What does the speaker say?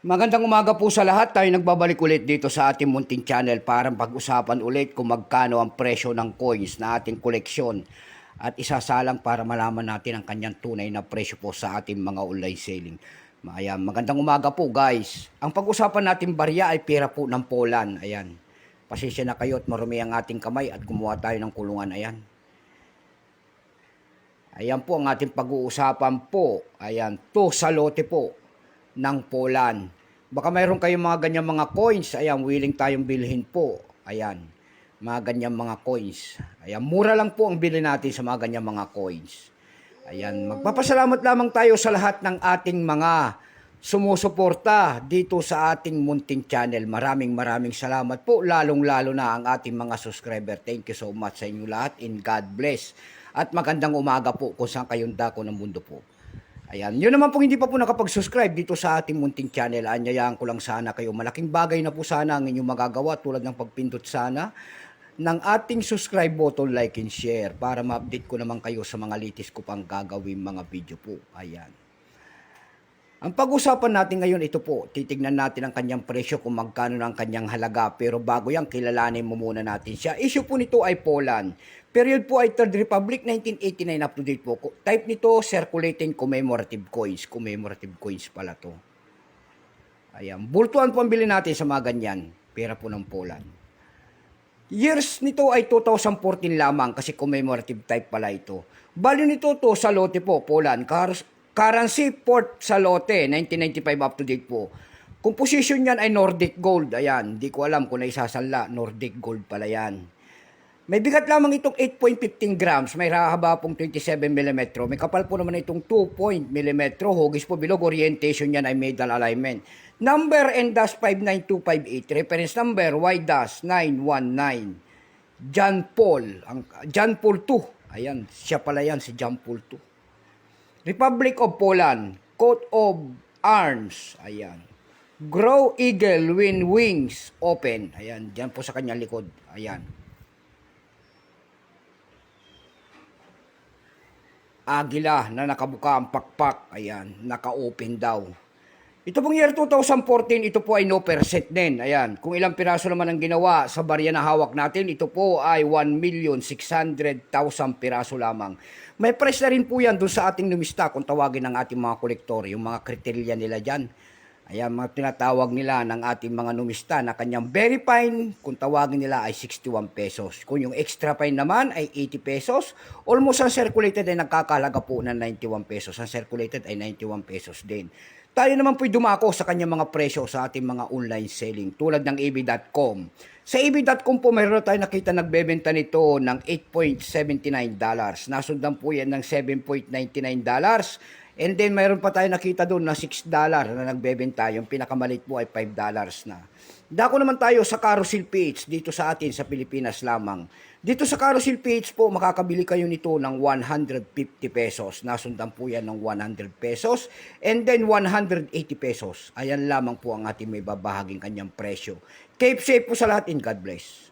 Magandang umaga po sa lahat. Tayo nagbabalik ulit dito sa ating munting channel para pag-usapan ulit kung magkano ang presyo ng coins na ating koleksyon at isasalang para malaman natin ang kanyang tunay na presyo po sa ating mga online selling. Ayan, magandang umaga po guys. Ang pag-usapan natin barya ay pera po ng Poland. Ayan. Pasensya na kayo at marumi ang ating kamay at gumawa tayo ng kulungan. Ayan. Ayan po ang ating pag-uusapan po. Ayan, to sa lote po ng Poland. Baka mayroon kayong mga ganyan mga coins. Ayan, willing tayong bilhin po. Ayan, mga ganyan mga coins. Ayan, mura lang po ang bilhin natin sa mga ganyan mga coins. Ayan, magpapasalamat lamang tayo sa lahat ng ating mga sumusuporta dito sa ating munting channel. Maraming salamat po, lalong-lalo na ang ating mga subscriber. Thank you so much sa inyo lahat and God bless. At magandang umaga po kung saan kayong dako ng mundo po. Ayan, yun naman po hindi pa po nakapag-subscribe dito sa ating munting channel. Anyayaan ko lang sana kayo. Malaking bagay na po sana ang inyong magagawa tulad ng pagpindot sana ng ating subscribe button, like and share para ma-update ko naman kayo sa mga latest ko pang gagawin mga video po. Ayan. Ang pag-usapan natin ngayon ito po, titignan natin ang kanyang presyo kung magkano na ang kanyang halaga. Pero bago yan, kilalanin mo muna natin siya. Issue po nito ay Poland. Period po ay Third Republic, 1989 up to date po. Type nito, circulating commemorative coins. Commemorative coins pala to. Ayan, bultuan po ang bilhin natin sa mga ganyan. Pera po ng Poland. Years nito ay 2014 lamang kasi commemorative type pala ito. Value nito to sa lote po, Poland. Currency port sa lote, 1995 up to date po. Kung position yan ay Nordic Gold. Ayan, di ko alam kung naisasala. Nordic Gold pala yan. May bigat lamang itong 8.15 grams. May haba pong 27 mm. May kapal po naman itong 2 mm. Hugis po bilog. Orientation yan ay medal alignment. Number N-59258. Reference number Y-919. John Paul II. Ayan, siya pala yan, si John Paul II. Republic of Poland. Coat of Arms. Ayan. Grow Eagle Win Wings Open. Ayan, dyan po sa kanyang likod. Ayan. Agila na nakabuka ang pakpak. Ayan, naka-open daw. Ito pong year 2014, ito po ay no percent din. Ayan, kung ilang piraso naman ang ginawa sa barya na hawak natin, ito po ay 1,600,000 piraso lamang. May price na rin po yan doon sa ating numista kung tawagin ng ating mga kolektor, yung mga kriteria nila dyan. Ayan, mga tinatawag nila ng ating mga numista na kanyang very fine, kung tawagin nila ay 61 pesos. Kung yung extra fine naman ay 80 pesos, almost ang circulated ay nagkakalaga po ng 91 pesos. Ang circulated ay 91 pesos din. Tayo naman po'y dumako sa kanyang mga presyo sa ating mga online selling tulad ng ab.com. Sa ab.com po mayroon tayo nakita nagbebenta nito ng $8.79. Nasundan po yan ng $7.99. And then mayroon pa tayo nakita doon na $6 na nagbebenta. Yung pinakamalit po ay $5 na. Dako naman tayo sa Carousel PH dito sa atin sa Pilipinas lamang. Dito sa Carousel PH po makakabili kayo nito ng 150 pesos. Nasundan po yan ng 100 pesos. And then 180 pesos. Ayan lamang po ang ating may babahaging kanyang presyo. Keep safe po sa lahat and God bless.